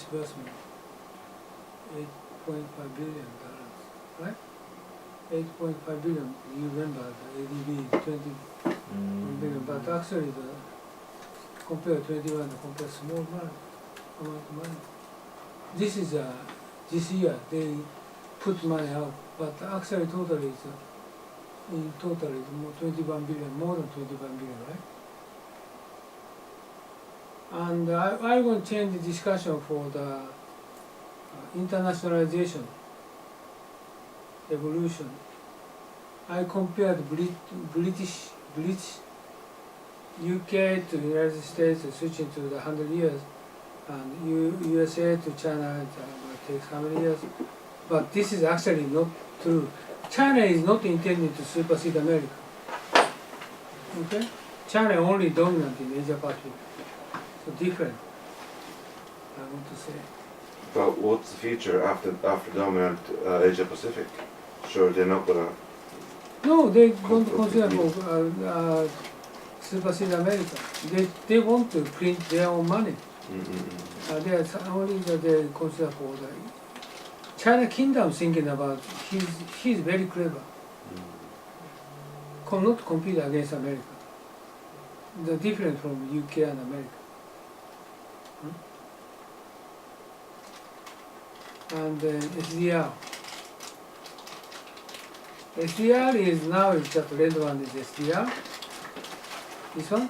disbursement, $8.5 billion, right? 8.5 billion, you remember the ADB is 21 billion, but actually compared to 21, compared small amount of money. This is this year they put money out, but actually totally is in total is more 21 billion, more than 21 billion, right? And I'm going to change the discussion for the internationalization, evolution. I compared British UK to United States, switching to the 100 years, and USA to China, it takes how many years? But this is actually not true. China is not intended to supersede America. Okay? China only dominant in Asia Pacific. So different, I want to say. But what's the future after dominant Asia Pacific? Sure, they're not gonna. No, they don't consider for supersede America. They want to print their own money. They only they consider for the China Kingdom thinking about. He's very clever. Not compete against America. They're different from UK and America. And SDR. SDR is now it's just red one is SDR. This one?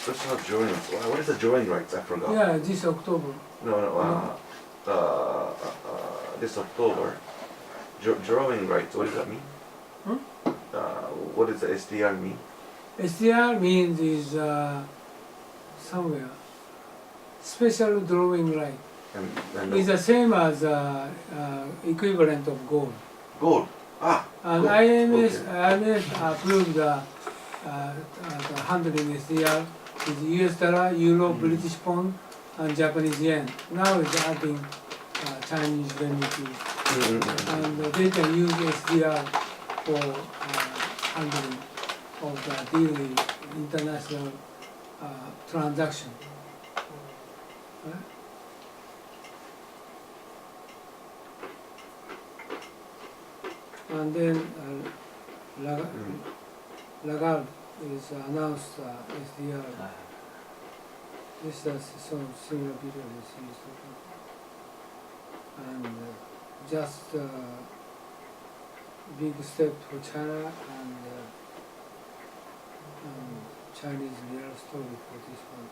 Let's not join. What is the join rights? I forgot. Yeah, this October. No. This October. Drawing rights. What does that mean? What does the SDR mean? SDR means is somewhere special drawing right. And It's the same as equivalent of gold. Gold. And gold. IMF approved the handling SDR with US dollar, Euro, British pound, and Japanese yen. Now it's adding Chinese renminbi. And they can use SDR for handling of the daily international transaction. Right? And then Lagarde is announced SDR. This is some similar video as he is talking. And just big step for China and Chinese real story for this one.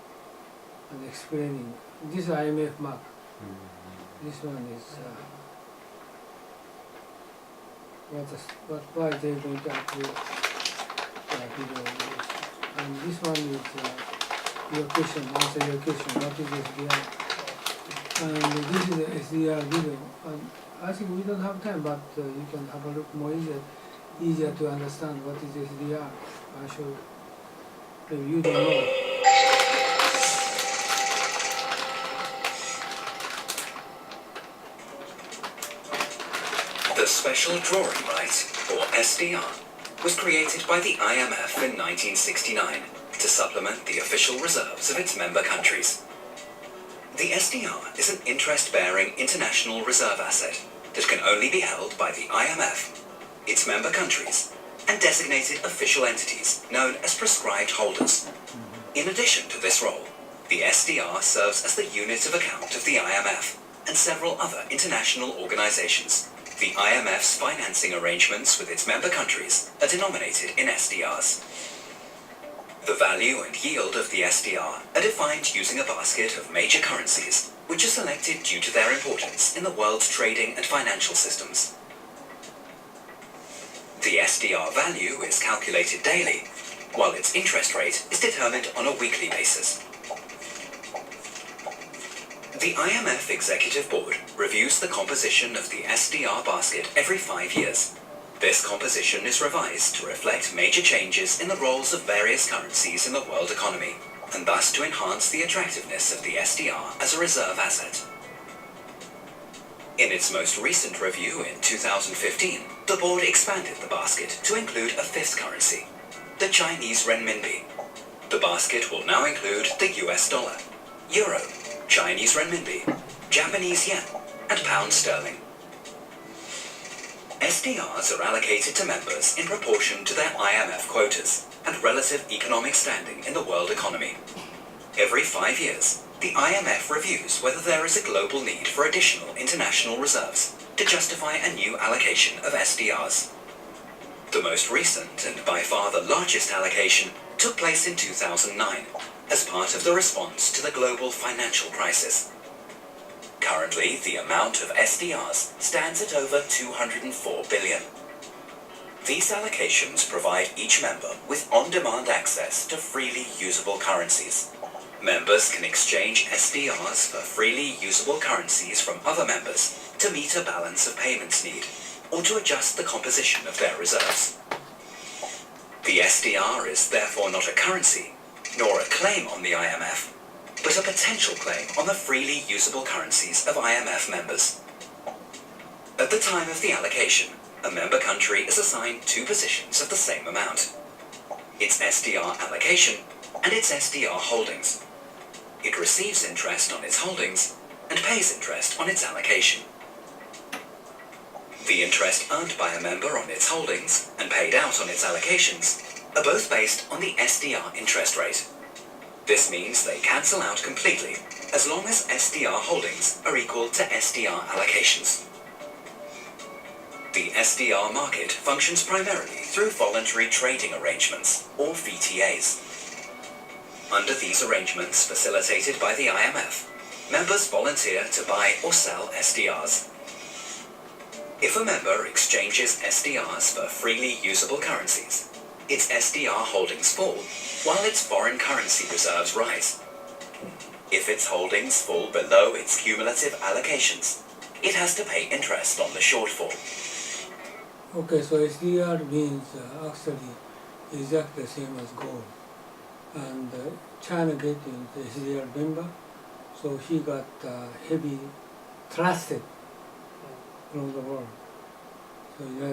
And explaining this IMF mark. This one is why they're going to upload video. And this one is your question, answer your question, what is SDR? And this is the SDR video. And I think we don't have time, but you can have a look more easier to understand what is SDR. I show maybe you don't know. The Special Drawing Right, or SDR, was created by the IMF in 1969 to supplement the official reserves of its member countries. The SDR is an interest-bearing international reserve asset that can only be held by the IMF, its member countries, and designated official entities known as prescribed holders. In addition to this role, the SDR serves as the unit of account of the IMF and several other international organizations. The IMF's financing arrangements with its member countries are denominated in SDRs. The value and yield of the SDR are defined using a basket of major currencies, which are selected due to their importance in the world's trading and financial systems. The SDR value is calculated daily, while its interest rate is determined on a weekly basis. The IMF Executive Board reviews the composition of the SDR basket every 5 years. This composition is revised to reflect major changes in the roles of various currencies in the world economy, and thus to enhance the attractiveness of the SDR as a reserve asset. In its most recent review in 2015, the board expanded the basket to include a fifth currency, the Chinese renminbi. The basket will now include the US dollar, euro, Chinese renminbi, Japanese yen, and pound sterling. SDRs are allocated to members in proportion to their IMF quotas and relative economic standing in the world economy. Every 5 years, the IMF reviews whether there is a global need for additional international reserves to justify a new allocation of SDRs. The most recent and by far the largest allocation took place in 2009 as part of the response to the global financial crisis. Currently, the amount of SDRs stands at over 204 billion. These allocations provide each member with on-demand access to freely usable currencies. Members can exchange SDRs for freely usable currencies from other members to meet a balance of payments need or to adjust the composition of their reserves. The SDR is therefore not a currency, nor a claim on the IMF, but a potential claim on the freely usable currencies of IMF members. At the time of the allocation, a member country is assigned two positions of the same amount: its SDR allocation and its SDR holdings. It receives interest on its holdings and pays interest on its allocation. The interest earned by a member on its holdings and paid out on its allocations are both based on the SDR interest rate. This means they cancel out completely as long as SDR holdings are equal to SDR allocations. The SDR market functions primarily through voluntary trading arrangements, or VTAs. Under these arrangements facilitated by the IMF, members volunteer to buy or sell SDRs. If a member exchanges SDRs for freely usable currencies, its SDR holdings fall, while its foreign currency reserves rise. If its holdings fall below its cumulative allocations, it has to pay interest on the shortfall. Okay, so SDR means actually exactly the same as gold. And China getting the SDR member, so he got heavy trusted from the world. So United